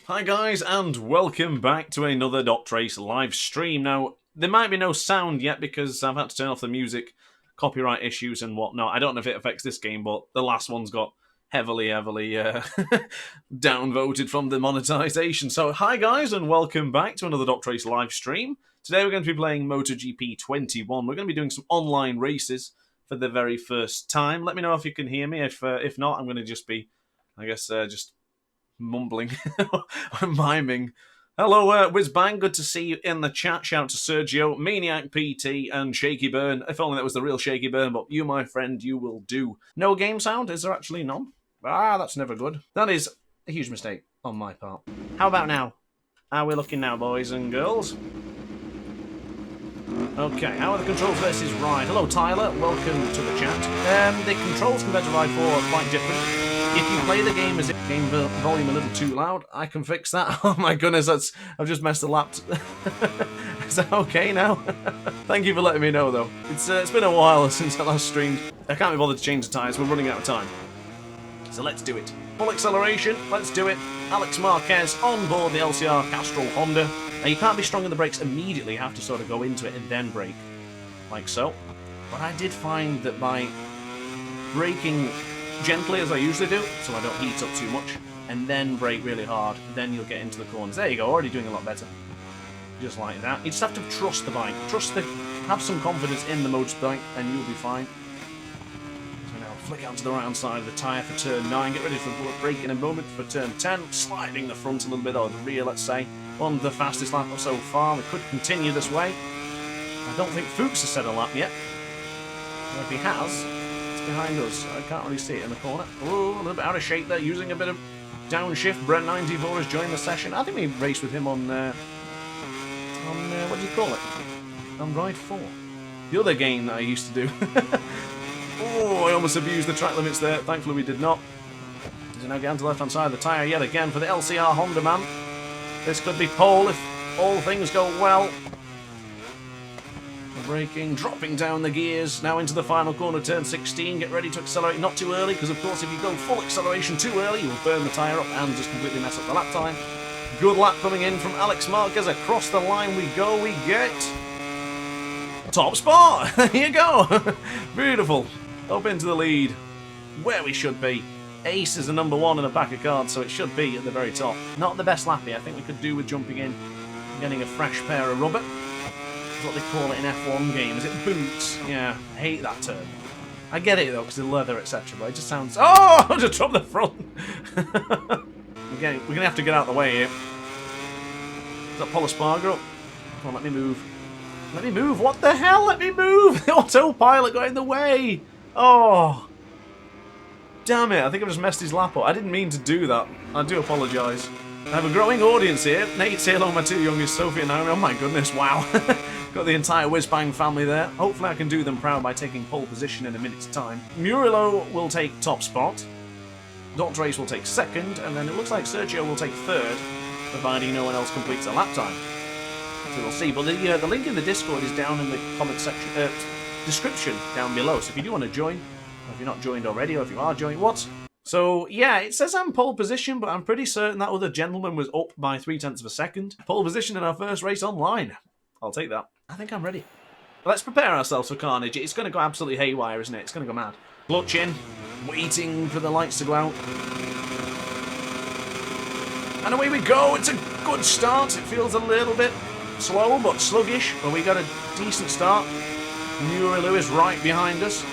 Hi guys, and welcome back to another DrAce live stream. Now, there might be no sound yet because I've had to turn off the music, copyright issues and whatnot. I don't know if it affects this game, but the last one's got heavily downvoted from the monetization. So, hi guys, and welcome back to another DrAce live stream. Today we're going to be playing MotoGP 21. We're going to be doing some online races for the very first time. Let me know if you can hear me. If not, I'm going to just be, just mumbling or miming. Hello, Whizbang, good to see you in the chat. Shout out to Sergio, Maniac PT, and Shaky Burn. If only that was the real Shaky Burn, but you, my friend, you will do. No game sound? Is there actually none? Ah, that's never good. That is a huge mistake on my part. How about now? How are we looking now, boys and girls? Okay, how are the controls versus Ride? Hello, Tyler. Welcome to the chat. The controls compared to Ride 4 are quite different. If you play the game as if game volume a little too loud, I can fix that. Oh my goodness, I've just messed the laptop. Is that okay now? Thank you for letting me know, though. It's been a while since I last streamed. I can't be bothered to change the tyres. We're running out of time. So let's do it. Full acceleration. Let's do it. Alex Marquez on board the LCR Castrol Honda. Now, you can't be strong in the brakes immediately. You have to sort of go into it and then brake, like so. But I did find that by braking gently as I usually do, so I don't heat up too much, and then brake really hard, then you'll get into the corners. There you go, already doing a lot better. Just like that. You just have to trust the bike. Have some confidence in the motorbike, and you'll be fine. So now flick out to the right hand side of the tyre for turn 9. Get ready for the brake in a moment for turn 10. Sliding the front a little bit, or the rear, let's say. On the fastest lap so far. We could continue this way. I don't think Fuchs has set a lap yet. Or if he has, behind us. I can't really see it in the corner. Oh, a little bit out of shape there, using a bit of downshift. Brent94 has joined the session. I think we raced with him on what do you call it? On Ride 4. The other game that I used to do. Oh, I almost abused the track limits there. Thankfully we did not. So now get onto the left-hand side of the tyre yet again for the LCR Honda man. This could be pole if all things go well. Braking, dropping down the gears, now into the final corner, turn 16, get ready to accelerate, not too early, because of course if you go full acceleration too early, you'll burn the tyre up and just completely mess up the lap time. Good lap coming in from Alex Marquez, across the line we go, we get top spot, there you go, beautiful, up into the lead, where we should be. Ace is the number 1 in a pack of cards, so it should be at the very top. Not the best lappy, I think we could do with jumping in and getting a fresh pair of rubber. What they call it in F1 games. Is it boots? Yeah, I hate that term. I get it though, because of leather, etc. But it just sounds. Oh, I just dropped the front. we're gonna have to get out of the way here. Is that Paul Espargaro? Come on, let me move. Let me move. What the hell? Let me move. The autopilot got in the way. Oh, damn it! I think I've just messed his lap up. I didn't mean to do that. I do apologise. I have a growing audience here. Nate's here along with my 2 youngest, Sophie and Naomi. Oh my goodness, wow. Got the entire Whizbang family there. Hopefully I can do them proud by taking pole position in a minute's time. Murillo will take top spot. DrAce will take second. And then it looks like Sergio will take third, providing no one else completes a lap time. So we'll see. But the link in the Discord is down in the comment section, description down below. So if you do want to join, or if you're not joined already, or if you are joined, what? So, yeah, it says I'm pole position, but I'm pretty certain that other gentleman was up by 0.3 of a second. Pole position in our first race online. I'll take that. I think I'm ready. Let's prepare ourselves for carnage. It's going to go absolutely haywire, isn't it? It's going to go mad. Clutch in, waiting for the lights to go out. And away we go. It's a good start. It feels a little bit slow, but sluggish. But we got a decent start. Murillo is right behind us.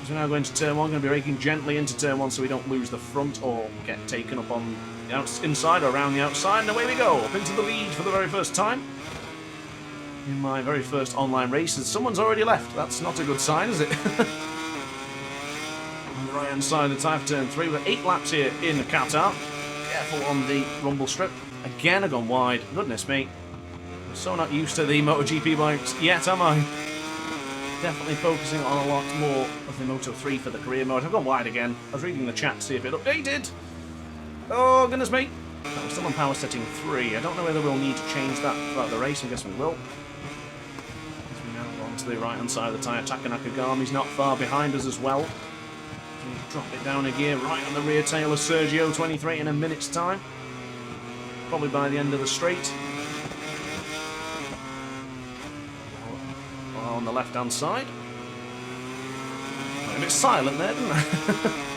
We're now going to turn 1, going to be raking gently into turn 1 so we don't lose the front or get taken up on the inside or around the outside. And away we go, up into the lead for the very first time. In my very first online races, someone's already left. That's not a good sign, is it? On the right hand side of the tyre for turn 3, we've got 8 laps here in Qatar. Careful on the rumble strip. Again, I've gone wide. Goodness me. I'm so not used to the MotoGP bikes yet, am I? Definitely focusing on a lot more of the Moto 3 for the career mode. I've gone wide again. I was reading the chat to see if it updated. Oh, goodness me. No, we're still on power setting 3. I don't know whether we'll need to change that throughout the race. I guess we will. As we now go on to the right-hand side of the tyre. Taka Nakagami's not far behind us as well. Drop it down a gear right on the rear tail of Sergio, 23 in a minute's time. probably by the end of the straight. On the left-hand side. Went a bit silent there, didn't I?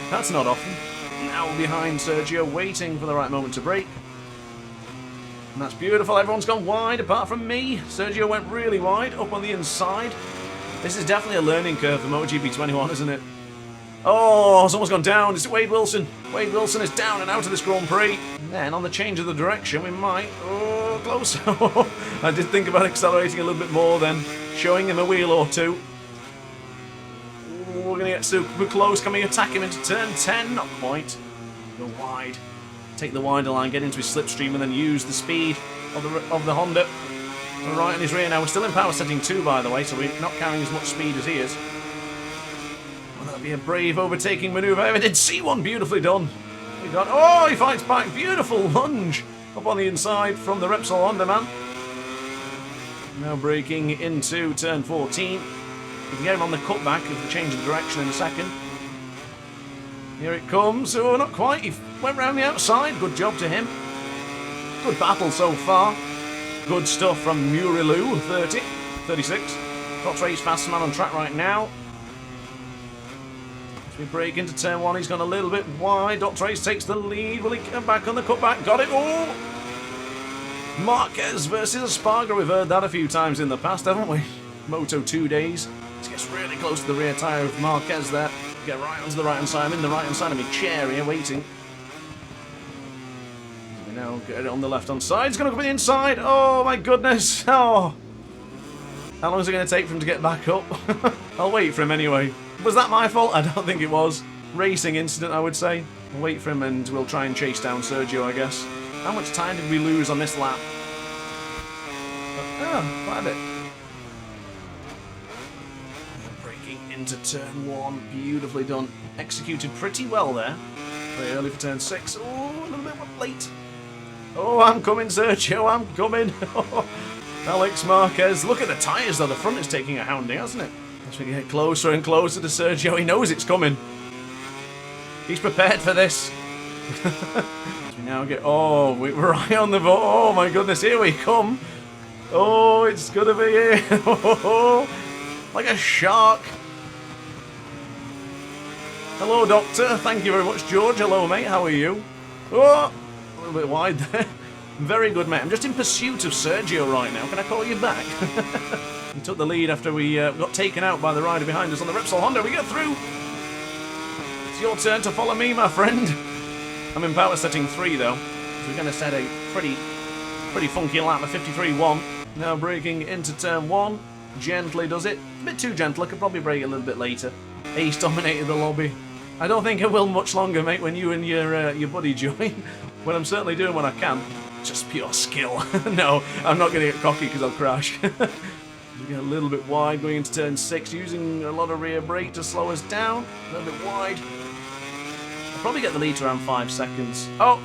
That's not often. Now behind Sergio, waiting for the right moment to brake. And that's beautiful. Everyone's gone wide, apart from me. Sergio went really wide, up on the inside. This is definitely a learning curve for MotoGP 21, isn't it? Oh, someone's gone down. It's Wade Wilson. Wade Wilson is down and out of this Grand Prix. And then on the change of the direction, we might... Oh, close. I did think about accelerating a little bit more then, showing him a wheel or two. We're going to get super close. Can we attack him into turn 10? Not quite. Go wide. Take the wider line, get into his slipstream, and then use the speed of the Honda. We're right in his rear now. We're still in power setting 2, by the way, so we're not carrying as much speed as he is. Well, that'll be a brave overtaking manoeuvre. I did see one beautifully done. Oh, he fights back. Beautiful lunge up on the inside from the Repsol Honda man. Now braking into turn 14. We can get him on the cutback of the change of direction in a second. Here it comes. Oh, not quite. He went round the outside. Good job to him. Good battle so far. Good stuff from Murilu, 36. DrAce fastest man on track right now. As we break into turn 1, he's gone a little bit wide. DrAce takes the lead. Will he get back on the cutback? Got it. Oh! Marquez versus Espargaro. We've heard that a few times in the past, haven't we? Moto 2 days. He gets really close to the rear tyre of Marquez there. Get right onto the right-hand side. I'm in the right-hand side of my chair here, waiting. We now get it on the left-hand side. He's going to come inside. Oh, my goodness. Oh. How long is it going to take for him to get back up? I'll wait for him anyway. Was that my fault? I don't think it was. Racing incident, I would say. We'll wait for him and we'll try and chase down Sergio, I guess. How much time did we lose on this lap? Oh, quite a bit. Into turn 1, beautifully done. Executed pretty well there. Very early for turn 6. Oh, a little bit late. Oh, I'm coming, Sergio, I'm coming. Alex Marquez. Look at the tyres, though. The front is taking a hounding, hasn't it? As we get closer and closer to Sergio, he knows it's coming. He's prepared for this. As we now get... Oh, we're right on the... Oh, my goodness, here we come. Oh, it's going to be here. Like a shark. Hello, Doctor. Thank you very much, George. Hello, mate. How are you? Oh, a little bit wide there. Very good, mate. I'm just in pursuit of Sergio right now. Can I call you back? He took the lead after we got taken out by the rider behind us on the Repsol Honda. We get through. It's your turn to follow me, my friend. I'm in power setting 3, though. So we're going to set a pretty funky lap, a 53.1. Now braking into turn 1. Gently does it. A bit too gentle. I could probably brake a little bit later. Ace dominated the lobby. I don't think it will much longer, mate, when you and your buddy join. But I'm certainly doing what I can. Just pure skill. No, I'm not going to get cocky because I'll crash. We get a little bit wide going into turn 6, using a lot of rear brake to slow us down. A little bit wide. I'll probably get the lead to around 5 seconds. Oh!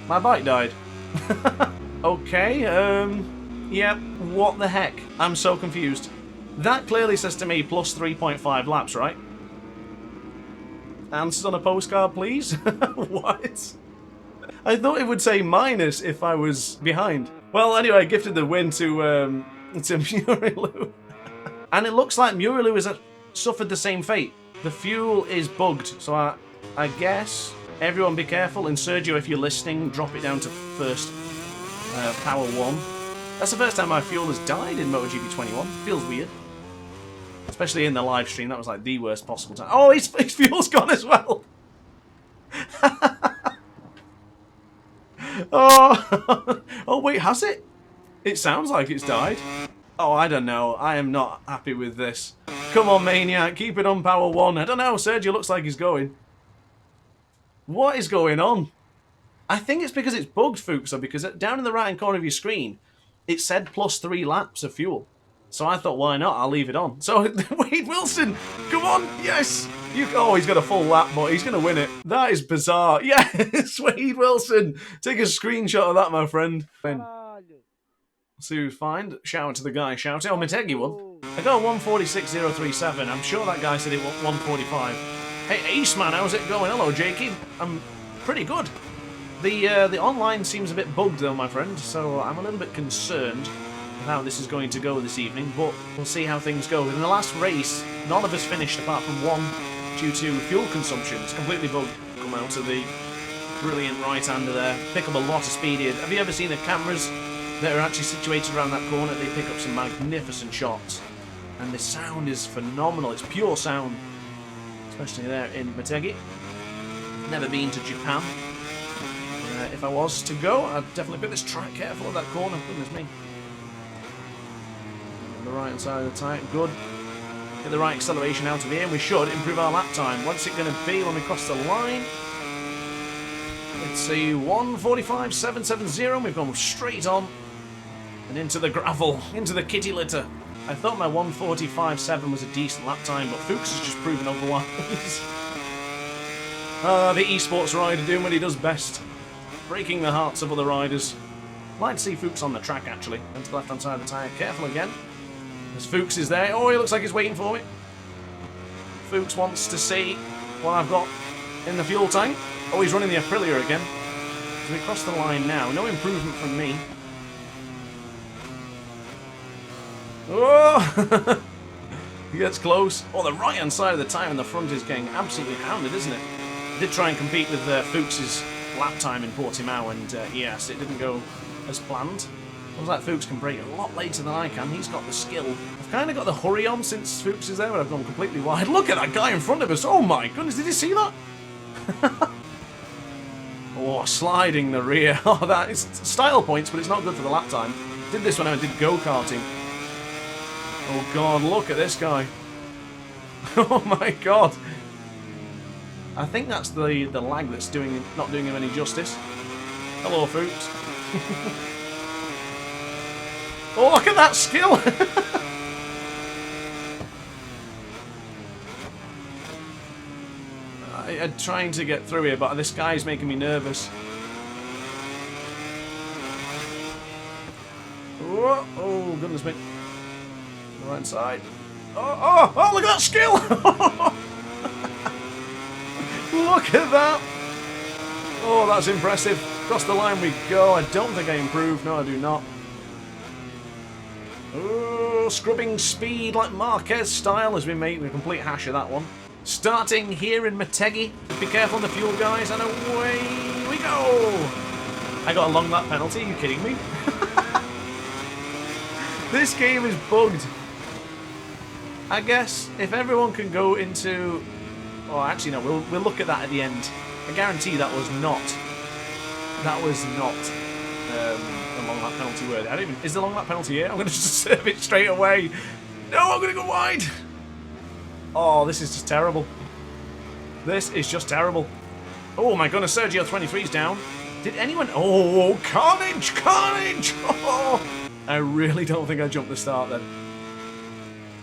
My bike died. Okay, yeah, what the heck? I'm so confused. That clearly says to me plus 3.5 laps, right? Answers on a postcard, please? What? I thought it would say minus if I was behind. Well, anyway, I gifted the win to Murilu. And it looks like Murilu has suffered the same fate. The fuel is bugged, so I guess everyone be careful. And Sergio, if you're listening, drop it down to first power 1. That's the first time my fuel has died in MotoGP 21. Feels weird. Especially in the live stream, that was like the worst possible time. Oh, his fuel's gone as well! Oh, oh wait, has it? It sounds like it's died. Oh, I don't know. I am not happy with this. Come on, Maniac, keep it on power 1. I don't know, Sergio looks like he's going. What is going on? I think it's because it's bugged, Fuchs, because down in the right-hand corner of your screen, it said plus 3 laps of fuel. So I thought, why not? I'll leave it on. So, Wade Wilson, come on, yes! Oh, he's got a full lap, but he's going to win it. That is bizarre. Yes, Wade Wilson! Take a screenshot of that, my friend. See who's fine. Shout out to the guy shouting. Oh, Motegi won. I got 146.037. I'm sure that guy said it was 145. Hey, Ace Man, how's it going? Hello, Jakey. I'm pretty good. The online seems a bit bugged though, my friend, so I'm a little bit concerned with how this is going to go this evening, but we'll see how things go. In the last race, none of us finished apart from one due to fuel consumption. It's completely bugged. Come out to the brilliant right-hander there. Pick up a lot of speed here. Have you ever seen the cameras that are actually situated around that corner? They pick up some magnificent shots. And the sound is phenomenal. It's pure sound. Especially there in Motegi. Never been to Japan. If I was to go, I'd definitely pick this track. Careful of that corner. Goodness me. On the right-hand side of the tyre. Good. Get the right acceleration out of here, and we should improve our lap time. What's it going to be when we cross the line? It's a 1:45.770. We've gone straight on and into the gravel, into the kitty litter. I thought my 1:45.7 was a decent lap time, but Fuchs has just proven otherwise. The esports rider doing what he does best, breaking the hearts of other riders. I'd like to see Fuchs on the track, actually. And to the left-hand side of the tyre. Careful again. As Fuchs is there. Oh, he looks like he's waiting for me. Fuchs wants to see what I've got in the fuel tank. Oh, he's running the Aprilia again. So we cross the line now. No improvement from me. Oh! He gets close. Oh, the right-hand side of the tyre in the front is getting absolutely hounded, isn't it? I did try and compete with Fuchs's lap time in Portimao, and yes, it didn't go as planned. Looks like Fuchs can brake a lot later than I can. He's got the skill. I've kind of got the hurry on since Fuchs is there, but I've gone completely wide. Look at that guy in front of us. Oh my goodness, did you see that? Oh, sliding the rear. Oh, that is style points, but it's not good for the lap time. Did this when I did go-karting. Oh god, look at this guy. Oh my god. I think that's the lag that's not doing him any justice. Hello, Fuchs. Oh, look at that skill! I'm trying to get through here, but this guy's making me nervous. Oh, goodness me. Right side. Oh, look at that skill! Look at that! Oh, that's impressive. Across the line we go. I don't think I improved. No, I do not. Oh, scrubbing speed like Marquez style as we make a complete hash of that one. Starting here in Motegi. Be careful on the fuel, guys, and away we go! I got a long lap penalty. Are you kidding me? This game is bugged. I guess if everyone can go into... Oh, actually, no. We'll look at that at the end. I guarantee that was not... a long lap penalty worthy. I don't even... Is the long lap penalty here? I'm going to just serve it straight away. No, I'm going to go wide. Oh, this is just terrible. This is just terrible. Oh my goodness, Sergio 23's down. Did anyone... Oh, carnage! Carnage! Oh, I really don't think I jumped the start then.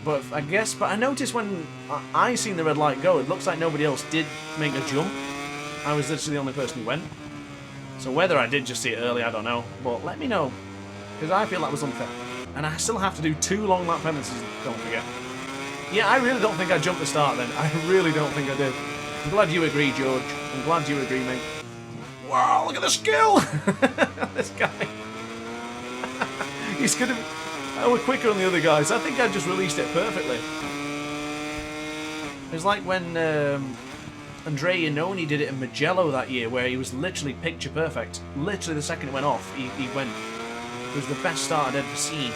But I guess... But I noticed when I seen the red light go, it looks like nobody else did make a jump. I was literally the only person who went. So whether I did just see it early, I don't know. But let me know. Because I feel that was unfair. And I still have to do 2 long lap penalties, don't forget. Yeah, I really don't think I jumped the start then. I really don't think I did. I'm glad you agree, George. I'm glad you agree, mate. Wow, look at the skill! This guy. He's going to... Oh, we're quicker than the other guys. I think I just released it perfectly. It was like when Andrea Iannone did it in Mugello that year, where he was literally picture perfect. Literally the second it went off, he went. It was the best start I'd ever seen.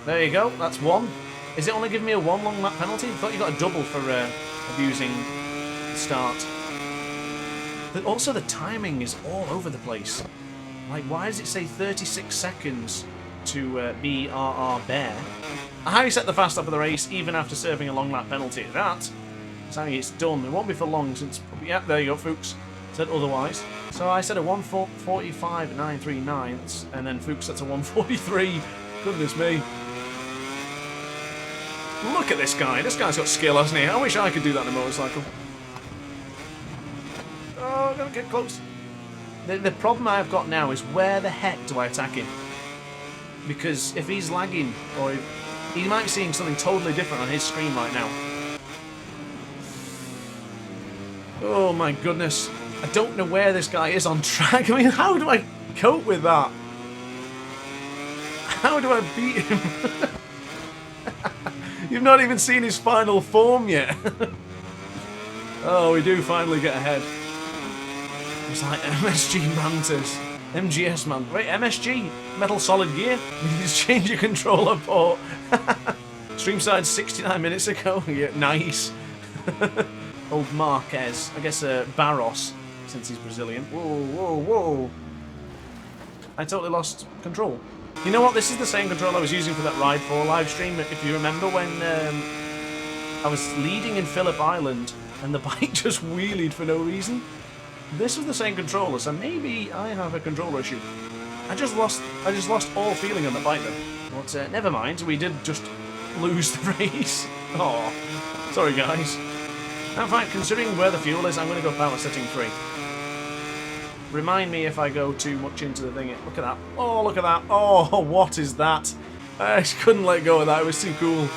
There you go, that's 1. Is it only giving me a 1 long lap penalty? I thought you got a double for abusing the start. But also the timing is all over the place. Like, why does it say 36 seconds to be RR Bear? I set the fast lap of the race even after serving a long lap penalty. That is how it's done. It won't be for long since... Yeah, there you go, Fuchs. Said otherwise. So I said a 1:45.939, and then Fuchs sets a 1:43. Goodness me. Look at this guy. This guy's got skill, hasn't he? I wish I could do that on a motorcycle. Oh, I'm going to get close. The problem I've got now is where the heck do I attack him? Because if he's lagging, or if, he might be seeing something totally different on his screen right now. Oh my goodness. I don't know where this guy is on track. I mean, how do I cope with that? How do I beat him? You've not even seen his final form yet. Oh, we do finally get ahead. It's like MSG Mantis. MGS man. Wait, MSG? Metal Solid Gear? You need to change your controller port. Stream started 69 minutes ago. Yeah, nice. Old Marquez. I guess Barros, since he's Brazilian. Whoa, whoa, whoa. I totally lost control. You know what? This is the same control I was using for that Ride 4 live stream. If you remember when I was leading in Phillip Island and the bike just wheelied for no reason. This was the same controller, so maybe I have a controller issue. I just lost all feeling on the bike then. But never mind, we did just lose the race. Oh, sorry guys. In fact, considering where the fuel is, I'm going to go power setting 3. Remind me if I go too much into the thing. Look at that. Oh, look at that. Oh, what is that? I just couldn't let go of that. It was too cool.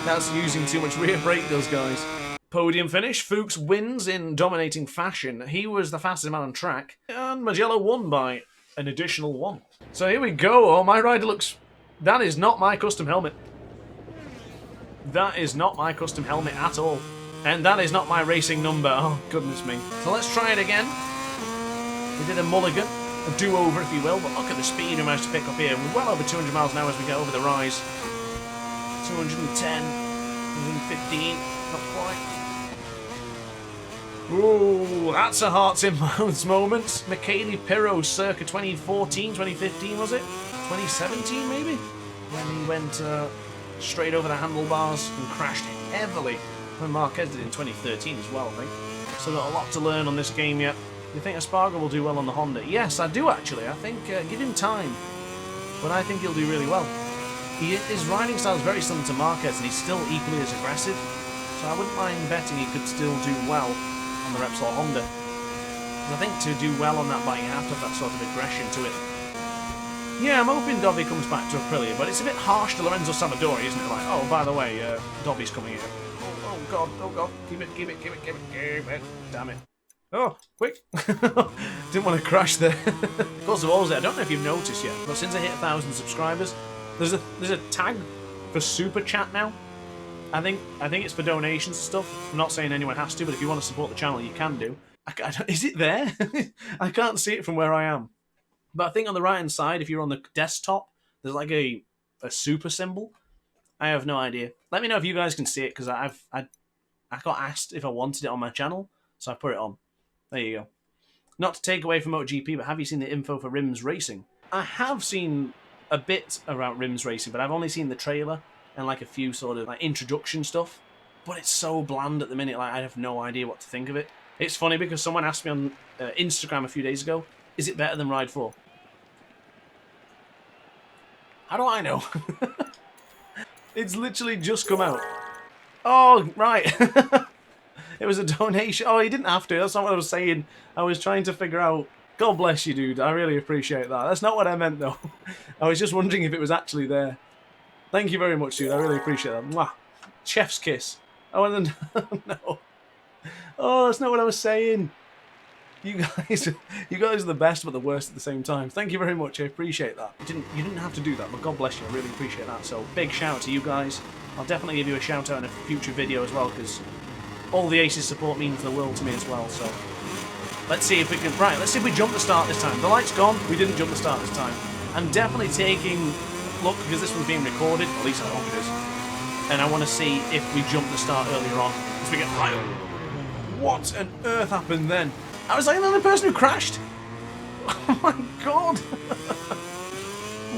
That's using too much rear brake, those guys. Podium finish. Fuchs wins in dominating fashion. He was the fastest man on track. And Mugello won by an additional 1. So here we go. Oh, my rider looks... That is not my custom helmet. That is not my custom helmet at all. And that is not my racing number. Oh, goodness me. So let's try it again. We did a mulligan, a do-over if you will, but look at the speed we managed to pick up here. We're well over 200 miles an hour as we get over the rise. 210, 115, not quite. Ooh, that's a hearts in mouths moment. Michele Pirro circa 2014, 2015 was it? 2017 maybe? When he went straight over the handlebars and crashed heavily. When Marquez did in 2013 as well, I think. So got a lot to learn on this game yet. You think Espargaro will do well on the Honda? Yes, I do actually. I think give him time. But I think he'll do really well. His riding style is very similar to Marquez and he's still equally as aggressive. So I wouldn't mind betting he could still do well on the Repsol Honda. I think to do well on that bike you have to have that sort of aggression to it. Yeah, I'm hoping Dobby comes back to Aprilia, but it's a bit harsh to Lorenzo Savadori, isn't it? Like, oh, by the way, Dobby's coming here. Oh god, oh god, keep it, damn it. Oh, quick. Didn't want to crash there. Of course, of all, I don't know if you've noticed yet, but since I hit 1,000 subscribers, there's a tag for Super Chat now. I think it's for donations and stuff. I'm not saying anyone has to, but if you want to support the channel, you can do. Is it there? I can't see it from where I am. But I think on the right-hand side, if you're on the desktop, there's like a super symbol. I have no idea. Let me know if you guys can see it, because I got asked if I wanted it on my channel, so I put it on. There you go. Not to take away from MotoGP, but have you seen the info for Rims Racing? I have seen a bit about Rims Racing, but I've only seen the trailer and like a few sort of like introduction stuff. But it's so bland at the minute, like I have no idea what to think of it. It's funny because someone asked me on Instagram a few days ago, is it better than Ride 4? How do I know? It's literally just come out. Oh, right. It was a donation. Oh, he didn't have to. That's not what I was saying. I was trying to figure out... God bless you, dude. I really appreciate that. That's not what I meant, though. I was just wondering if it was actually there. Thank you very much, dude. I really appreciate that. Mwah. Chef's kiss. Oh, and then... No. Oh, that's not what I was saying. You guys are the best, but the worst at the same time. Thank you very much. I appreciate that. You didn't have to do that, but God bless you. I really appreciate that. So, big shout out to you guys. I'll definitely give you a shout out in a future video as well, because all the Aces support means the world to me as well. So, let's see if we can... Right, let's see if we jump the start this time. The light's gone. We didn't jump the start this time. I'm definitely taking... Look, because this one's being recorded. At least I hope it is. And I want to see if we jump the start earlier on. As we get right up. What on earth happened then? I was like the only person who crashed. Oh my god.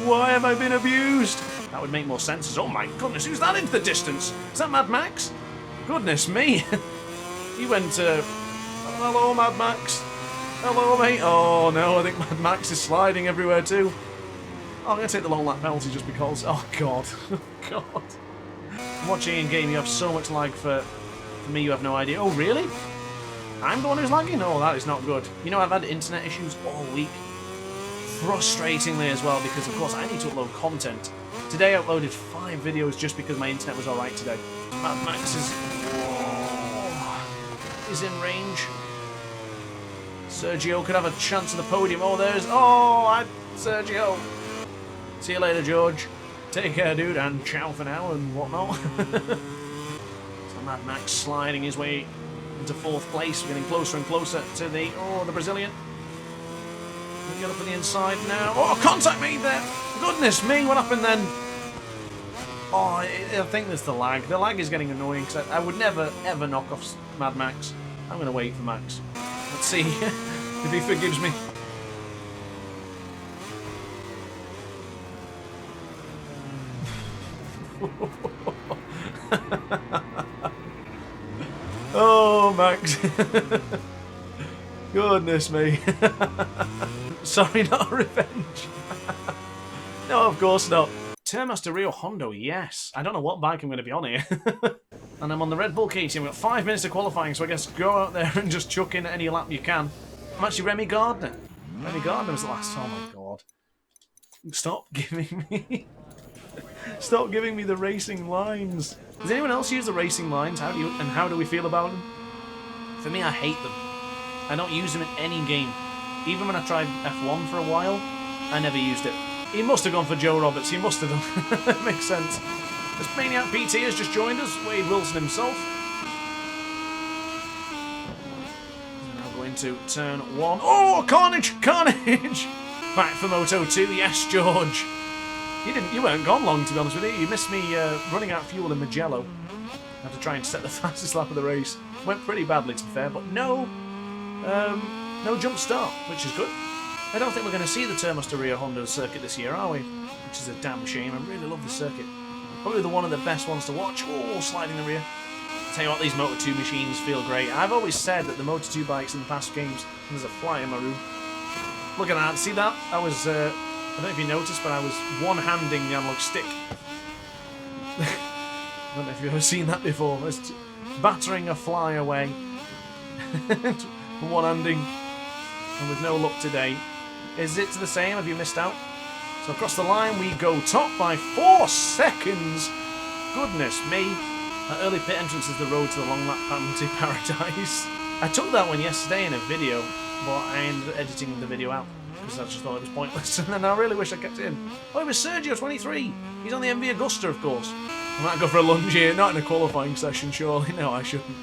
Why have I been abused? That would make more sense as, oh my goodness, who's that into the distance? Is that Mad Max? Goodness me. He went, hello Mad Max. Hello mate. Oh no, I think Mad Max is sliding everywhere too. Oh, I'm going to take the long lap penalty just because. Oh god. Oh god. I'm watching in game, you have so much lag for me, you have no idea. Oh really? I'm the one who's lagging? Oh, that is not good. You know, I've had internet issues all week. Frustratingly as well, because of course I need to upload content. Today I uploaded 5 videos just because my internet was alright today. Mad Max is... Oh. is in range. Sergio could have a chance at the podium. Oh, there's... Oh, Sergio. See you later, George. Take care, dude, and ciao for now and whatnot. So Mad Max sliding his way into 4th place, getting closer and closer to the Brazilian. We get up on the inside now. Oh, contact made there. Goodness me, what happened then? Oh, I think there's the lag. The lag is getting annoying because I would never, ever knock off Mad Max. I'm going to wait for Max. Let's see if he forgives me. Oh, Max. Goodness me. Sorry, not revenge. No, of course not. Turmaster Rio Hondo, yes. I don't know what bike I'm going to be on here. And I'm on the Red Bull KTM. We've got 5 minutes of qualifying, so I guess go out there and just chuck in any lap you can. I'm actually Remy Gardner. Remy Gardner was the last... Oh my god. Stop giving me... Stop giving me the racing lines. Does anyone else use the racing lines? How do we feel about them? For me, I hate them. I don't use them in any game. Even when I tried F1 for a while, I never used it. He must have gone for Joe Roberts. He must have done. Makes sense. This Maniac PT has just joined us. Wade Wilson himself. Now going to turn 1. Oh, carnage! Carnage! Back for Moto 2. Yes, George. You weren't gone long, to be honest with you. You missed me running out of fuel in Mugello. I had to try and set the fastest lap of the race. Went pretty badly, to be fair, but no jump start, which is good. I don't think we're going to see the Turmaster Rio Hondo circuit this year, are we? Which is a damn shame. I really love the circuit. Probably one of the best ones to watch. Oh, sliding the rear. Tell you what, these Moto 2 machines feel great. I've always said that the Moto 2 bikes in the past games, there's a fly in my room. Look at that. See that? I was... I don't know if you noticed, but I was one-handing the analog stick. I don't know if you've ever seen that before. Just battering a fly away. One-handing. And with no luck today. Is it the same? Have you missed out? So across the line we go, top by 4 seconds. Goodness me. That early pit entrance is the road to the long lap penalty paradise. I took that one yesterday in a video, but I ended up editing the video out. Because I just thought it was pointless, and then I really wish I kept it in. Oh, it was Sergio, 23. He's on the MV Agusta, of course. I might go for a lunge here, not in a qualifying session, surely. No, I shouldn't.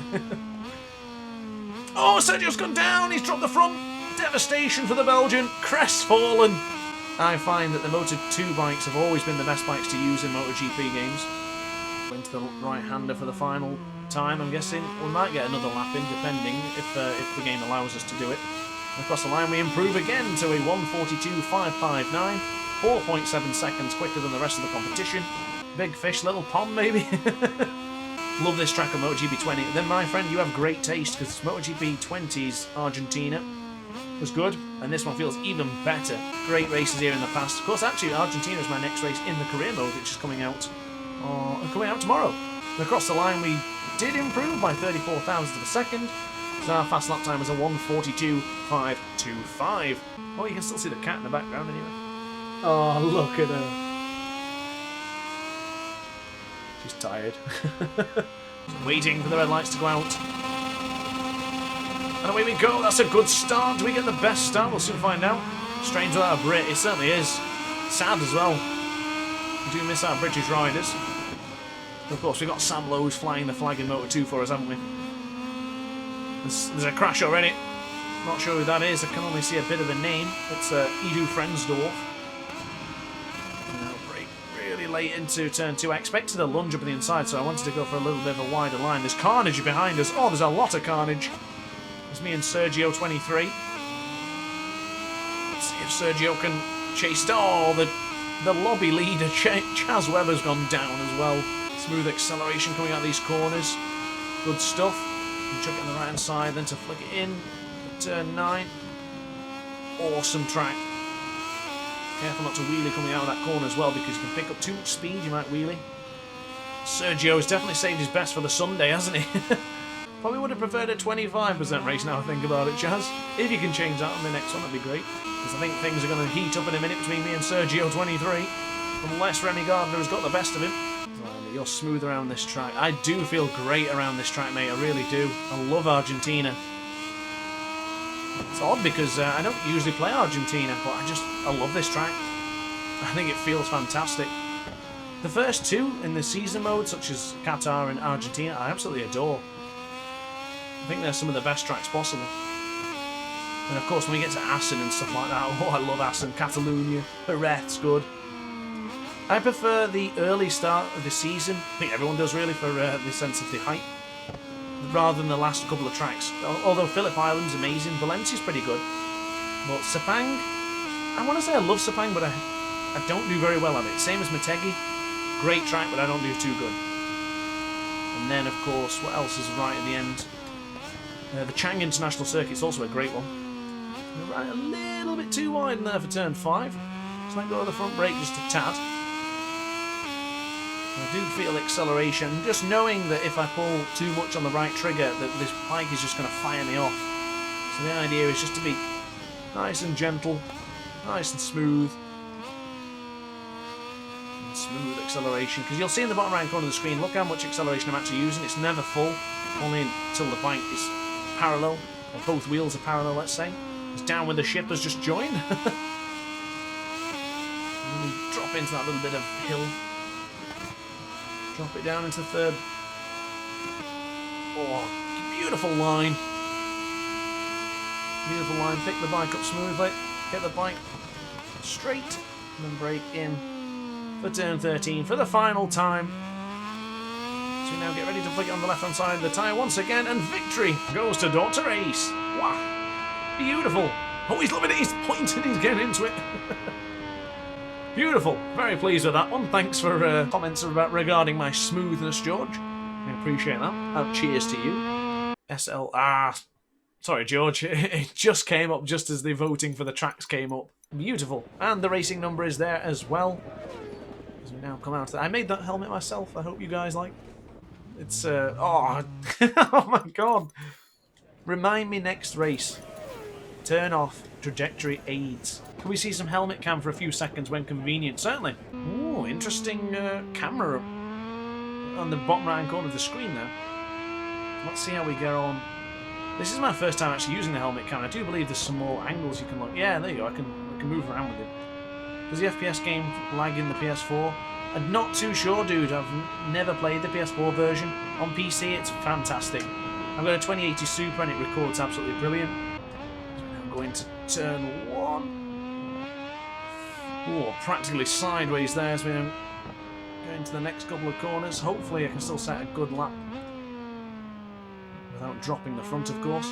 Oh, Sergio's gone down. He's dropped the front. Devastation for the Belgian. Crestfallen. I find that the Moto2 bikes have always been the best bikes to use in MotoGP games. Into the right-hander for the final time, I'm guessing. We might get another lap in, depending if the game allows us to do it. Across the line we improve again to a 1:42.559, 4.7 seconds quicker than the rest of the competition. Big fish, little pond maybe. Love this track of MotoGP 20. Then my friend, you have great taste because MotoGP 20's Argentina was good, and this one feels even better. Great races here in the past. Of course, actually, Argentina is my next race in the career mode, which is coming out tomorrow. And across the line we did improve by 34 thousandths of a second. So our fast lap time was a 1:42.525. Oh, you can still see the cat in the background anyway. Oh, look at her. She's tired. Waiting for the red lights to go out. And away we go. That's a good start. Do we get the best start? We'll soon find out. Strange without a Brit. It certainly is. Sad as well. We do miss our British riders. Of course, we've got Sam Lowe's flying the flag in Moto2 for us, haven't we? There's a crash already. Not sure who that is. I can only see a bit of the name. It's Edu Frensdorf. Brake really late into turn 2. I expected a lunge up on the inside, so I wanted to go for a little bit of a wider line. There's carnage behind us. Oh, there's a lot of carnage. It's me and Sergio, 23. Let's see if Sergio can chase it. Oh, the lobby leader, Chaz Webber's gone down as well. Smooth acceleration coming out of these corners. Good stuff. You chuck it on the right hand side, then to flick it in at turn 9. Awesome track. Careful not to wheelie coming out of that corner as well, because you can pick up too much speed, you might wheelie. Sergio has definitely saved his best for the Sunday, hasn't he? Probably would have preferred a 25% race now I think about it, Chaz. If you can change that on the next one, that'd be great. Because I think things are going to heat up in a minute between me and Sergio, 23. Unless Remy Gardner has got the best of him. You're smooth around this track. I do feel great around this track, mate. I really do. I love Argentina. It's odd because I don't usually play Argentina, but I love this track. I think it feels fantastic. The first two in the season mode, such as Qatar and Argentina, I absolutely adore. I think they're some of the best tracks possible. And of course, when we get to Assen and stuff like that, oh, I love Assen. Catalonia, Jerez's good. I prefer the early start of the season. I think everyone does really for the sense of the hype, rather than the last couple of tracks. Although Phillip Island's amazing, Valencia's pretty good. But Sepang, I want to say I love Sepang, but I don't do very well at it. Same as Motegi, great track, but I don't do too good. And then, of course, what else is right at the end? The Chang International Circuit's also a great one. We're right a little bit too wide in there for turn 5. So let go of the front brake just a tad. I do feel acceleration, just knowing that if I pull too much on the right trigger, that this bike is just going to fire me off. So the idea is just to be nice and gentle, nice and smooth. And smooth acceleration, because you'll see in the bottom right corner of the screen, look how much acceleration I'm actually using. It's never full, only until the bike is parallel, or both wheels are parallel, let's say. It's down where the ship has just joined. And then we drop into that little bit of hill. Drop it down into the third. Oh, beautiful line. Beautiful line. Pick the bike up smoothly. Get the bike straight. And then brake in for turn 13 for the final time. So we now get ready to flick it on the left-hand side of the tyre once again. And victory goes to DrAce. Wow. Beautiful. Oh, he's loving it. He's pointing. He's getting into it. Beautiful. Very pleased with that one. Thanks for comments regarding my smoothness, George. I appreciate that. Cheers to you. SLR. Sorry, George. It just came up just as the voting for the tracks came up. Beautiful. And the racing number is there as well. As we now come out of that. I made that helmet myself. I hope you guys like. It's oh, oh my god. Remind me next race. Turn off trajectory aids. Can we see some helmet cam for a few seconds when convenient? Certainly. Ooh, interesting camera on the bottom right hand corner of the screen there. Let's see how we get on. This is my first time actually using the helmet cam. I do believe there's some more angles you can look. Yeah, there you go. I can move around with it. Does the FPS game lag in the PS4? I'm not too sure, dude. I've never played the PS4 version. On PC, it's fantastic. I've got a 2080 Super and it records absolutely brilliant. I'm going to turn 1. Oh, practically sideways there as we go into the next couple of corners. Hopefully I can still set a good lap without dropping the front, of course.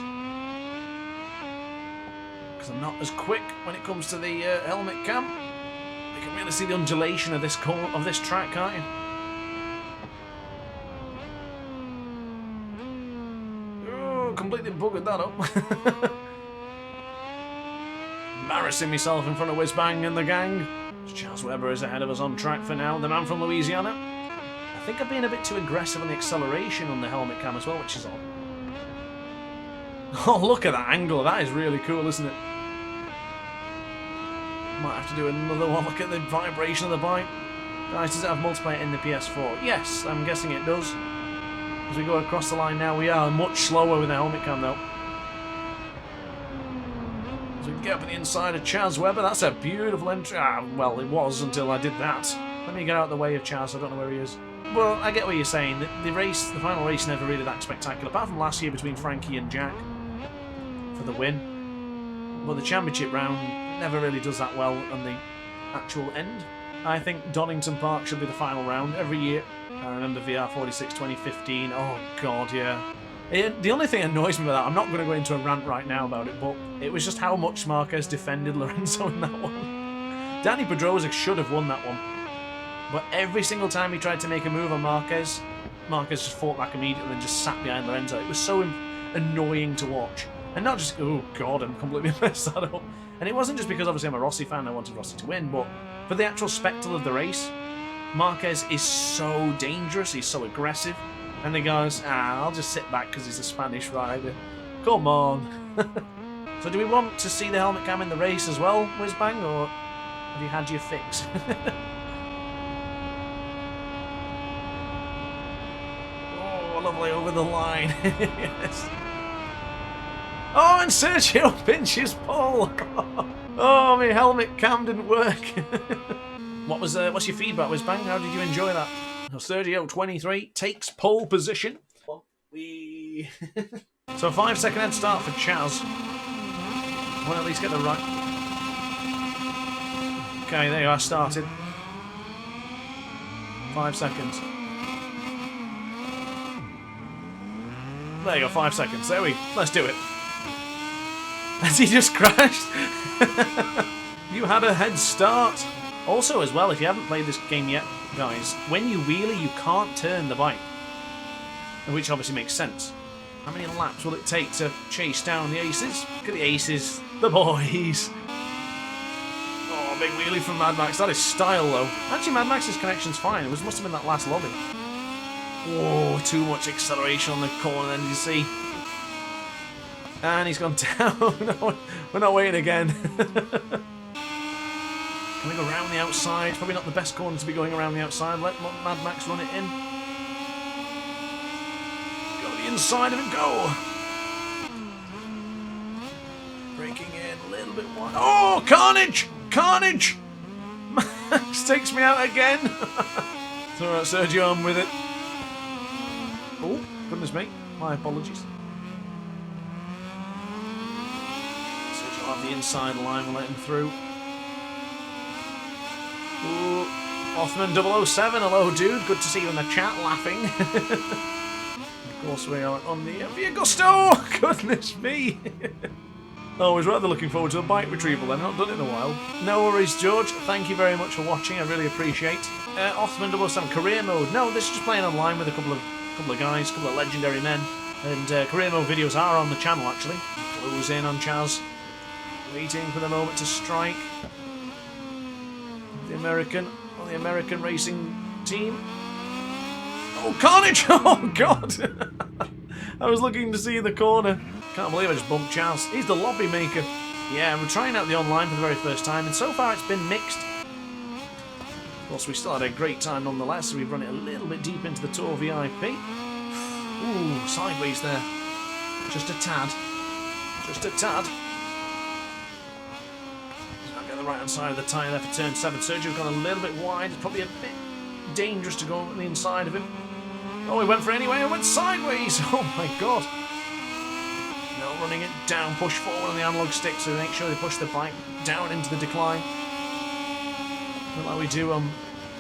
Because I'm not as quick when it comes to the helmet cam. You can really see the undulation of this track, can't you? Oh, completely buggered that up. Embarrassing myself in front of Whizbang and the gang. Charles Webber is ahead of us on track for now. The man from Louisiana. I think I've been a bit too aggressive on the acceleration on the helmet cam as well, which is odd. Oh, look at that angle. That is really cool, isn't it? Might have to do another one. Look at the vibration of the bike. Guys, does it have multiplayer in the PS4? Yes, I'm guessing it does. As we go across the line now, we are much slower with the helmet cam though. As we get up on the inside of Chaz Webber, that's a beautiful entry. Ah, well, it was until I did that. Let me get out of the way of Chaz, I don't know where he is. Well, I get what you're saying. The final race never really that spectacular, apart from last year between Frankie and Jack for the win. But the championship round never really does that well on the actual end. I think Donington Park should be the final round every year. I remember VR46 2015. Oh god, yeah. The only thing that annoys me about that, I'm not going to go into a rant right now about it, but it was just how much Marquez defended Lorenzo in that one. Danny Pedrosa should have won that one. But every single time he tried to make a move on Marquez just fought back immediately and just sat behind Lorenzo. It was so annoying to watch. And not just, oh god, I'm completely messed that up. And it wasn't just because obviously I'm a Rossi fan, I wanted Rossi to win, but for the actual spectacle of the race, Marquez is so dangerous, he's so aggressive. And the guys, I'll just sit back because he's a Spanish rider. Come on. So do we want to see the helmet cam in the race as well, Whizbang, or have you had your fix? lovely over the line. Yes. Oh, and Sergio pinches pole. Oh, my helmet cam didn't work. What's your feedback, Whizbang? How did you enjoy that? Sergio 23 takes pole position. So 5 second head start for Chaz. I want to at least get the right. Okay, there you are, started. 5 seconds. There you go, 5 seconds. Let's do it. Has he just crashed? You had a head start. Also, as well, if you haven't played this game yet, guys, when you wheelie, you can't turn the bike. Which obviously makes sense. How many laps will it take to chase down the aces? Look at the aces. The boys. Oh, big wheelie from Mad Max. That is style, though. Actually, Mad Max's connection's fine. It must have been that last lobby. Oh, too much acceleration on the corner then, did you see? And he's gone down. No, we're not waiting again. Can we go around the outside? Probably not the best corner to be going around the outside. Let Mad Max run it in. Go the inside of it, go! Breaking in a little bit wide. Oh, carnage! Carnage! Max takes me out again. It's alright, Sergio, I'm with it. Oh, goodness me. My apologies. Sergio will have the inside line, we'll let him through. Ooh, Othman 007, hello dude, good to see you in the chat laughing. Of course we are on the Augusto! Goodness me! Oh, I was rather looking forward to a bike retrieval then, I've not done it in a while. No worries, George, thank you very much for watching, I really appreciate. Othman 007, career mode. No, this is just playing online with a couple of guys, a couple of legendary men. And career mode videos are on the channel actually. Close in on Chaz. Waiting for the moment to strike. The American racing team. Oh, carnage! Oh, God! I was looking to see the corner. Can't believe I just bumped Chaz. He's the lobby maker. Yeah, we're trying out the online for the very first time, and so far it's been mixed. Of course, we still had a great time nonetheless, so we've run it a little bit deep into the Tour VIP. Ooh, sideways there. Just a tad. Just a tad. The right hand side of the tyre there for turn 7. Sergio's gone a little bit wide. It's probably a bit dangerous to go on the inside of him. Oh, he went for it anyway. It went sideways. Oh my god. No, running it down. Push forward on the analog stick so make sure they push the bike down into the decline. Like we do on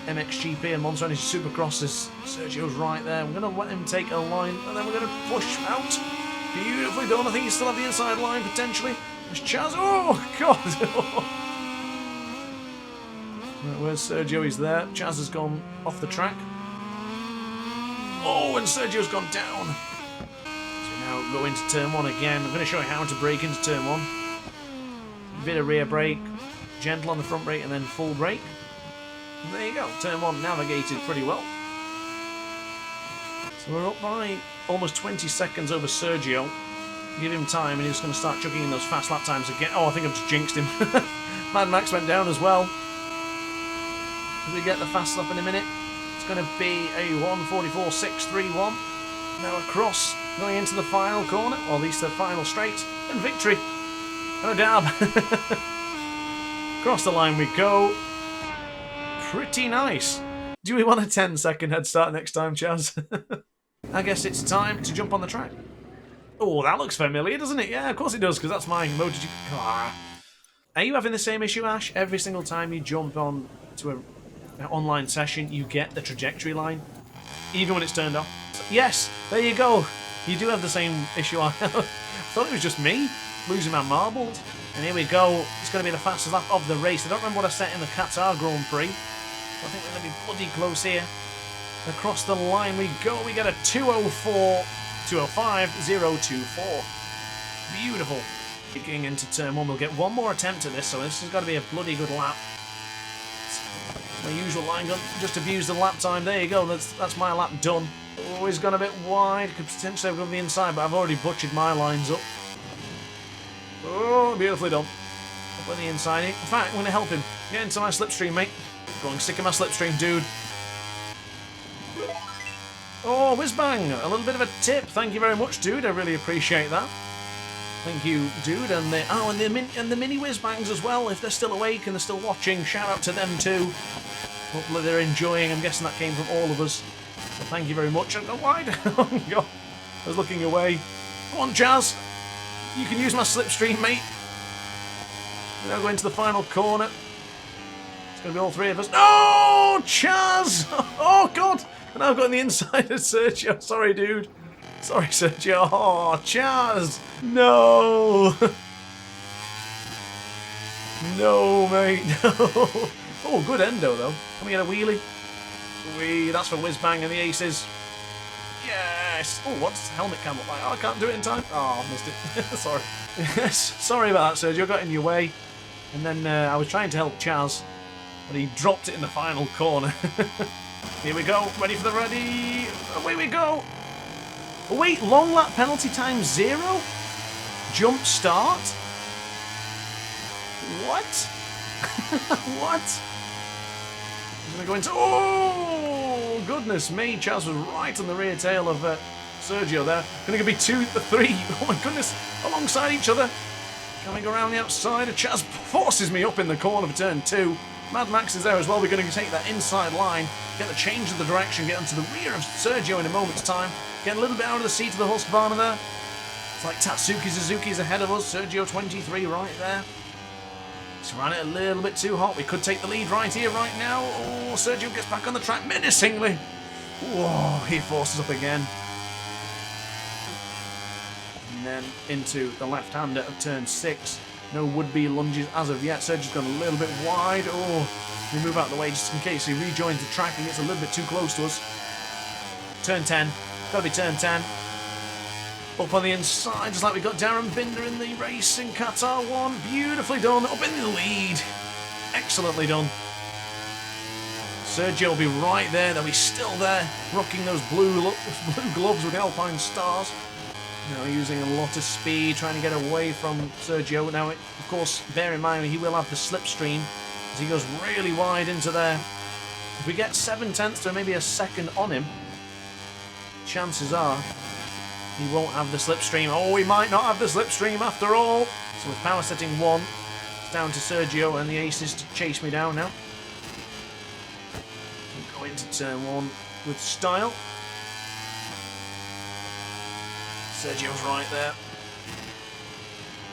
MXGP and Monster Energy Supercrosses. Sergio's right there. We're going to let him take a line and then we're going to push out. Beautifully done. I think you still have the inside line potentially. There's Chaz. Oh god. Where's Sergio? He's there. Chaz has gone off the track. Oh, and Sergio's gone down. So we now go into turn 1 again. I'm going to show you how to brake into turn 1. A bit of rear brake, gentle on the front brake, and then full brake. And there you go. Turn 1 navigated pretty well. So we're up by almost 20 seconds over Sergio. Give him time, and he's going to start chucking in those fast lap times again. Oh, I think I've just jinxed him. Mad Max went down as well. As we get the fast lap in a minute, it's going to be a 1:44.631. Now across, going into the final corner, or at least the final straight, and victory. Oh, dab. Across the line we go. Pretty nice. Do we want a 10-second head start next time, Chaz? I guess it's time to jump on the track. Oh, that looks familiar, doesn't it? Yeah, of course it does, because that's my MotoGP. Ah. Are you having the same issue, Ash? Every single time you jump on to an online session, you get the trajectory line, even when it's turned off. Yes, there you go. You do have the same issue I have. I thought it was just me losing my marbles. And here we go. It's going to be the fastest lap of the race. I don't remember what I set in the Qatar Grand Prix. I think we're going to be bloody close here. Across the line we go. We get a 2:05.024. Beautiful. Kicking into turn 1. We'll get one more attempt at this, so this has got to be a bloody good lap. My usual line gun, just abuse the lap time. There you go, that's my lap done. Oh, he's gone a bit wide, could potentially have gone the inside, but I've already butchered my lines up. Oh, beautifully done. Up on the inside. In fact, I'm going to help him. Get into my slipstream, mate. Go on, stick in my slipstream, dude. Oh, Whizbang, a little bit of a tip. Thank you very much, dude. I really appreciate that. Thank you, dude. And the mini Whizbangs as well. If they're still awake and they're still watching, shout out to them too. Hopefully they're enjoying. I'm guessing that came from all of us. So thank you very much. And go wide. Oh God, I was looking away. Come on, Jazz. You can use my slipstream, mate. We're now going to the final corner. It's going to be all three of us. No, Chaz! Oh God. And I've got on the inside of Sergio. Sorry, dude. Sorry, Sergio. Oh, Chaz. No. No, mate. No. Oh, good endo, though. Can we get a wheelie? Whee. That's for Whizbang and the aces. Yes. Oh, what's helmet cam look like? Oh, I can't do it in time. Oh, I missed it. Sorry. Yes. Sorry about that, Sergio. I got in your way. And then I was trying to help Chaz, but he dropped it in the final corner. Here we go. Ready for the ready. Away we go. Oh, wait, long lap penalty time 0? Jump start? What? What? I'm going to go into... Oh, goodness me. Chaz was right on the rear tail of Sergio there. Going to be 2, 3. Oh, my goodness. Alongside each other. Coming around the outside. Chaz forces me up in the corner for turn 2. Mad Max is there as well. We're going to take that inside line, get the change of the direction, get onto the rear of Sergio in a moment's time, get a little bit out of the seat of the Husqvarna there. It's like Tatsuki Suzuki's ahead of us. Sergio 23 right there. Just ran it a little bit too hot. We could take the lead right here, right now. Oh, Sergio gets back on the track menacingly. Whoa, he forces up again. And then into the left-hander of turn 6. No would-be lunges as of yet. Sergio's gone a little bit wide. Oh, we move out of the way just in case he rejoins the track and gets a little bit too close to us. Turn 10. Gotta be turn 10. Up on the inside, just like we got Darren Binder in the race in Qatar 1. Beautifully done. Up in the lead. Excellently done. Sergio will be right there, though he's still there, rocking those blue gloves with the Alpine stars. Now using a lot of speed, trying to get away from Sergio. Now, of course, bear in mind he will have the slipstream as he goes really wide into there. If we get 7/10 to maybe a second on him, chances are he won't have the slipstream. Oh, he might not have the slipstream after all. So with power setting 1, it's down to Sergio and the aces to chase me down now. We'll go into turn 1 with style. Sergio's right there.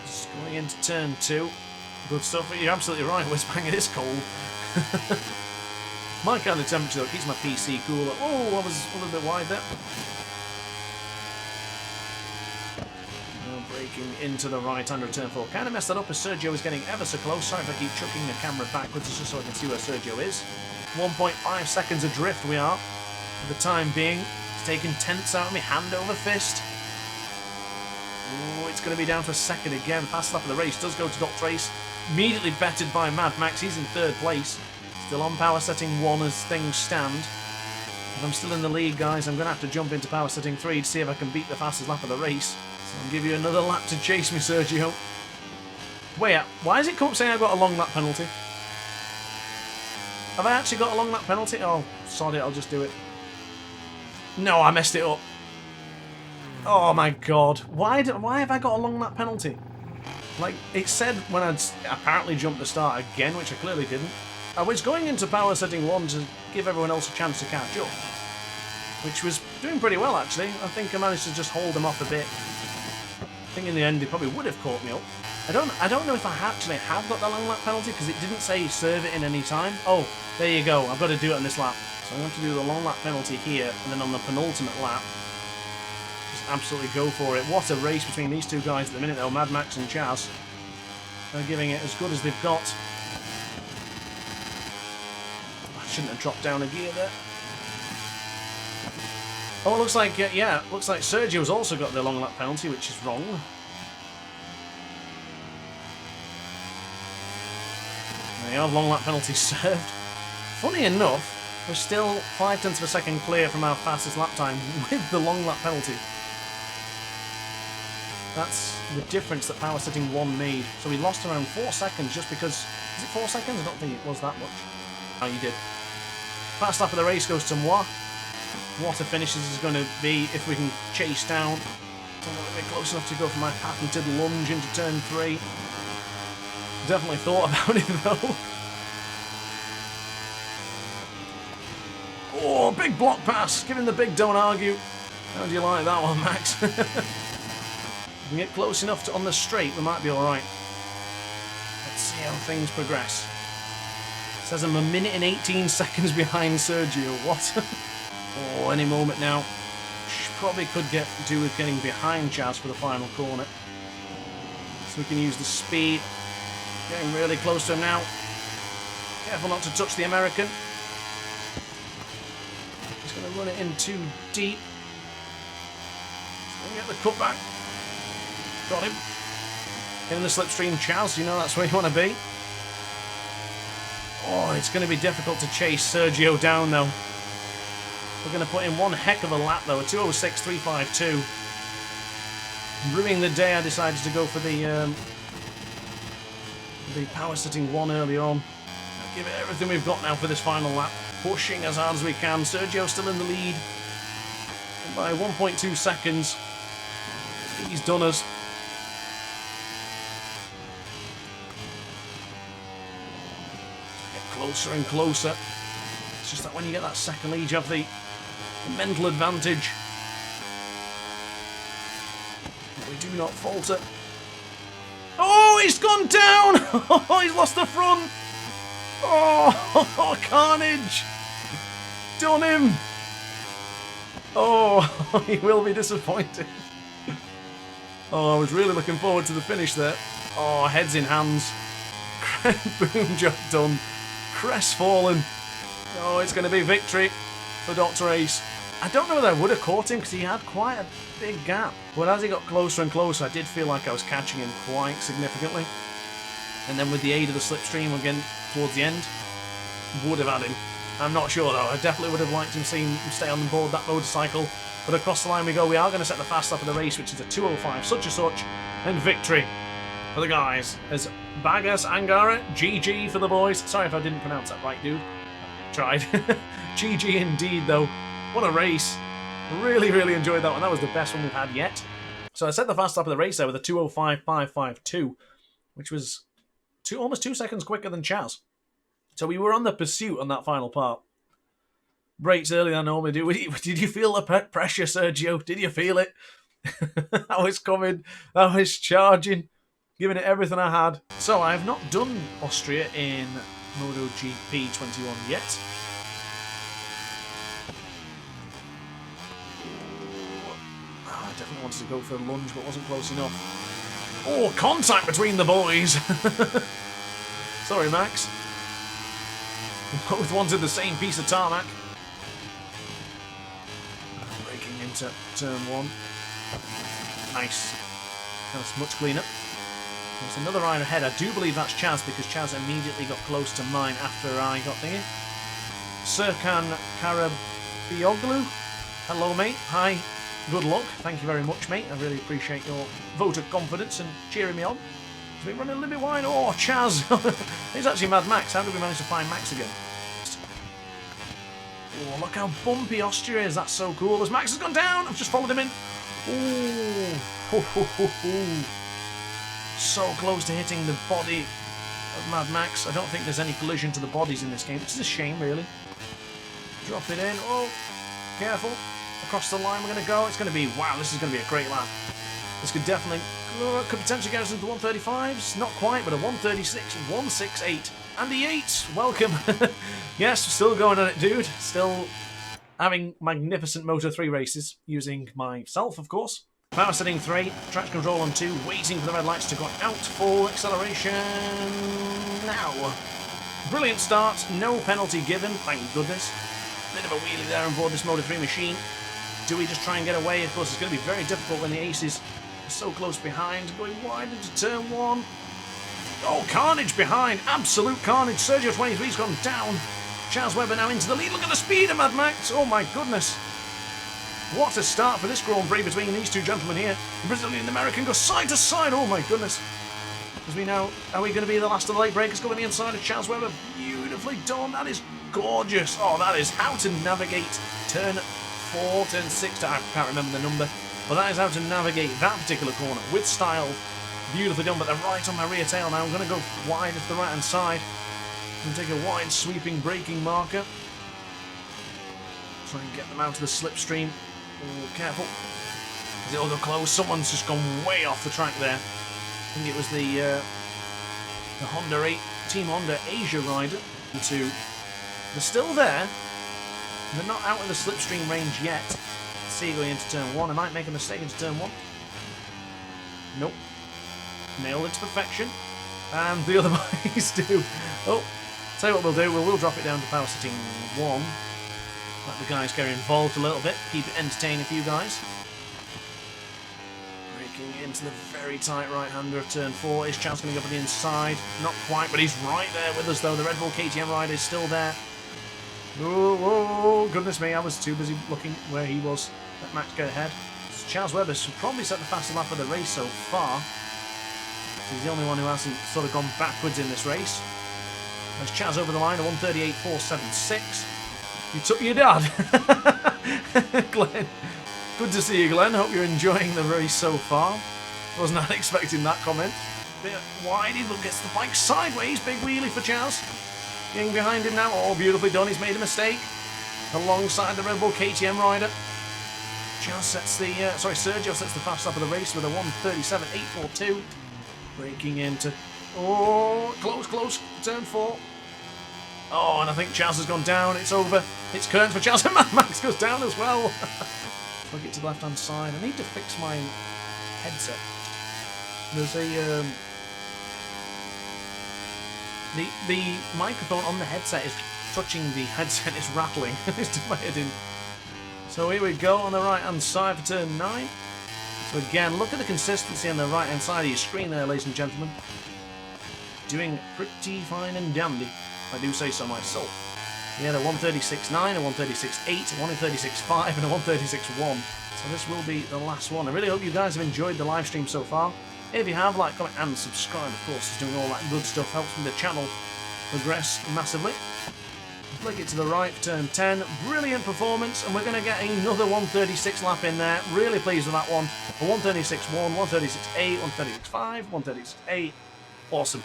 Just going into turn 2. Good stuff. You're absolutely right, Whizbang, it is cold. My kind of temperature though, keeps my PC cooler. Oh, I was a little bit wide there. Now breaking into the right-hander of turn 4. Kind of messed that up as Sergio is getting ever so close. Sorry if I keep chucking the camera backwards just so I can see where Sergio is. 1.5 seconds adrift we are. For the time being, it's taking tenths out of me, hand over fist. Oh, it's going to be down for a second again. Fast lap of the race does go to DrAce. Immediately bettered by Mad Max. He's in 3rd place. Still on power setting 1 as things stand. If I'm still in the lead, guys, I'm going to have to jump into power setting 3 to see if I can beat the fastest lap of the race. So I'll give you another lap to chase me, Sergio. Wait, why does it come up saying I've got a long lap penalty? Have I actually got a long lap penalty? Oh, sod it, I'll just do it. No, I messed it up. Oh my God! Why have I got a long lap penalty? Like it said when I'd apparently jumped the start again, which I clearly didn't. I was going into power setting 1 to give everyone else a chance to catch up, which was doing pretty well actually. I think I managed to just hold them off a bit. I think in the end they probably would have caught me up. I don't know if I actually have got the long lap penalty because it didn't say serve it in any time. Oh, there you go. I've got to do it on this lap. So I'm going to do the long lap penalty here, and then on the penultimate lap. Absolutely go for it. What a race between these two guys at the minute though, Mad Max and Chaz. They're giving it as good as they've got. I shouldn't have dropped down a gear there. Oh, it looks like, yeah, looks like Sergio's also got the long lap penalty, which is wrong. There you are, long lap penalty served. Funny enough, we're still 0.5 of a second clear from our fastest lap time with the long lap penalty. That's the difference that power setting 1 made. So we lost around 4 seconds just because... Is it 4 seconds? I don't think it was that much. Oh, you did. Fast lap of the race goes to moi. what a finish this is going to be if we can chase down. I'm a little bit close enough to go for my patented lunge into turn 3. Definitely thought about it though. Oh, big block pass. Giving the big don't argue. How do you like that one, Max? If we can get close enough to on the straight, we might be alright. Let's see how things progress. It says I'm 1 minute and 18 seconds behind Sergio. What? Oh, any moment now. Probably could do with getting behind Chaz for the final corner. So we can use the speed. Getting really close to him now. Careful not to touch the American. He's going to run it in too deep. He's going to get the cutback. Got him. In the slipstream, Chaz. You know that's where you want to be. Oh, it's going to be difficult to chase Sergio down though. We're going to put in one heck of a lap though, a 2:06.352. Ruining the day, I decided to go for the power setting 1 earlier on. I'll give it everything we've got now for this final lap. Pushing as hard as we can. Sergio still in the lead. And by 1.2 seconds. He's done us. Get closer and closer. It's just that when you get that second lead, you have the mental advantage. But we do not falter. Oh, he's gone down! Oh, he's lost the front! Oh, carnage! Done him! Oh, he will be disappointed. Oh, I was really looking forward to the finish there. Oh, heads in hands. Boom, job done. Crestfallen. Oh, it's going to be victory for DrAce. I don't know whether I would have caught him because he had quite a big gap. But as he got closer and closer, I did feel like I was catching him quite significantly. And then with the aid of the slipstream again towards the end, would have had him. I'm not sure though. I definitely would have liked him seeing him stay on board that motorcycle. But across the line we go. We are going to set the fast lap of the race, which is a 2:05 such and such, and victory for the guys as Bagas Angara. GG for the boys. Sorry if I didn't pronounce that right, dude. Tried. GG indeed though. What a race. Really, really enjoyed that one. That was the best one we've had yet. So I set the fast lap of the race there with a 2:05.552, which was almost 2 seconds quicker than Chaz. So we were on the pursuit on that final part. Brakes earlier than I normally do. Did you feel the pressure, Sergio? Did you feel it? I was coming. I was charging. Giving it everything I had. So I have not done Austria in MotoGP 21 yet. Oh, I definitely wanted to go for a lunge, but wasn't close enough. Oh, contact between the boys. Sorry, Max. We both wanted the same piece of tarmac. Breaking into turn 1. Nice. That's much cleaner. There's another rider ahead. I do believe that's Chaz because Chaz immediately got close to mine after I got thingy. Serkan Karabioglu. Hello, mate. Hi. Good luck. Thank you very much, mate. I really appreciate your vote of confidence and cheering me on. He's been running a little bit wide. Oh, Chaz. He's actually Mad Max. How did we manage to find Max again? Oh, look how bumpy Austria is. That's so cool. As Max has gone down, I've just followed him in. Ooh. Ho, ho, ho, ho. So close to hitting the body of Mad Max. I don't think there's any collision to the bodies in this game, which is a shame, really. Drop it in. Oh, careful. Across the line we're going to go. It's going to be, wow, this is going to be a great lap. This could definitely, could potentially get us into 135s. Not quite, but a 136, 168, and the 8. Welcome. Yes, still going on it, dude. Still having magnificent Moto3 races, using myself, of course. Power setting 3, traction control on 2, waiting for the red lights to go out. Full acceleration now. Brilliant start, no penalty given, thank goodness. Bit of a wheelie there on board this Moto3 machine. Do we just try and get away? Of course, it's going to be very difficult when the aces are so close behind. Going wide into turn 1. Oh, carnage behind, absolute carnage. Sergio 23's gone down. Charles Webber now into the lead. Look at the speed of Mad Max. Oh my goodness. What a start for this Grand Prix between these two gentlemen here. The Brazilian and the American go side to side. Oh my goodness. As we know, are we going to be the last of the late breakers going the inside of Charles Webber? Beautifully done. That is gorgeous. Oh, that is how to navigate turn 4, turn 6, I can't remember the number, but that is how to navigate that particular corner with style. Beautifully done, but they're right on my rear tail now. I'm going to go wide to the right-hand side and take a wide sweeping braking marker. Try and get them out of the slipstream. Oh, careful. It'll go close. Someone's just gone way off the track there. I think it was the Honda 8, Team Honda Asia rider. They're still there. They're not out of the slipstream range yet. Let's see, going into turn 1. I might make a mistake into turn 1. Nope. Nailed it to perfection. And the other boys do. Oh, tell you what we'll do. We'll drop it down to power setting 1. Let the guys get involved a little bit. Keep it entertaining for you guys. Breaking into the very tight right-hander of turn 4. Is Chaz going to go for the inside? Not quite, but he's right there with us though. The Red Bull KTM rider is still there. Oh, goodness me, I was too busy looking where he was. Let Max get ahead. So Charles Webber should probably set the fastest lap of the race so far. He's the only one who hasn't sort of gone backwards in this race. There's Chaz over the line, a 1:38.476. You took your dad. Glenn. Good to see you, Glenn. Hope you're enjoying the race so far. Was not expecting that comment. Bit wide, he gets the bike sideways. Big wheelie for Chaz. Getting behind him now. Oh, beautifully done. He's made a mistake. Alongside the Red Bull KTM rider. Chaz sets the... Sergio sets the fast lap of the race with a 1:37.842. Breaking into... Oh, close. Turn 4. Oh, and I think Chaz has gone down. It's over. It's curtains for Chaz. And Max goes down as well. Plug it to the left-hand side. I need to fix my headset. There's a... The microphone on the headset is touching the headset. It's rattling. It's divided. So here we go on the right-hand side for turn 9. So again, look at the consistency on the right-hand side of your screen there, ladies and gentlemen. Doing pretty fine and dandy, if I do say so myself. Yeah, a 1:36.9, a 1:36.8, a 1:36.5, and a 1:36.1. So this will be the last one. I really hope you guys have enjoyed the live stream so far. If you have, like, comment, and subscribe, of course. It's doing all that good stuff. Helps me the channel progress massively. Flick it to the right for turn 10. Brilliant performance, and we're going to get another 1:36 lap in there. Really pleased with that one. A 1:36.1, 1:36.8, 1:36.5, 1:36.8. Awesome.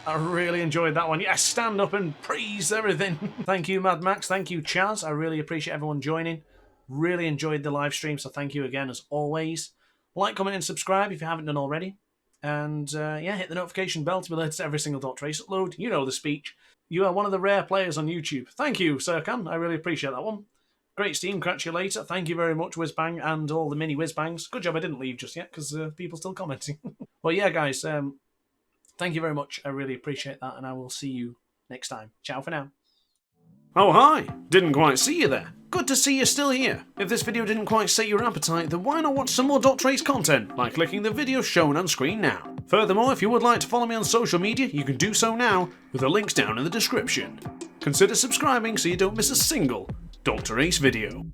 I really enjoyed that one. Yeah, stand up and praise everything. Thank you, Mad Max. Thank you, Chaz. I really appreciate everyone joining. Really enjoyed the live stream, so thank you again as always. Like, comment, and subscribe if you haven't done already. And yeah, hit the notification bell to be alerted to every single DrAce upload. You know the speech. You are one of the rare players on YouTube. Thank you, Sirkan. I really appreciate that one. Great Steam, catch you later. Thank you very much, Whizbang, and all the mini Whizbangs. Good job I didn't leave just yet, because people still commenting. Well, yeah, guys, thank you very much. I really appreciate that, and I will see you next time. Ciao for now. Oh, hi! Didn't quite see you there. Good to see you're still here. If this video didn't quite set your appetite, then why not watch some more DrAce content by clicking the video shown on screen now. Furthermore, if you would like to follow me on social media, you can do so now with the links down in the description. Consider subscribing so you don't miss a single DrAce video.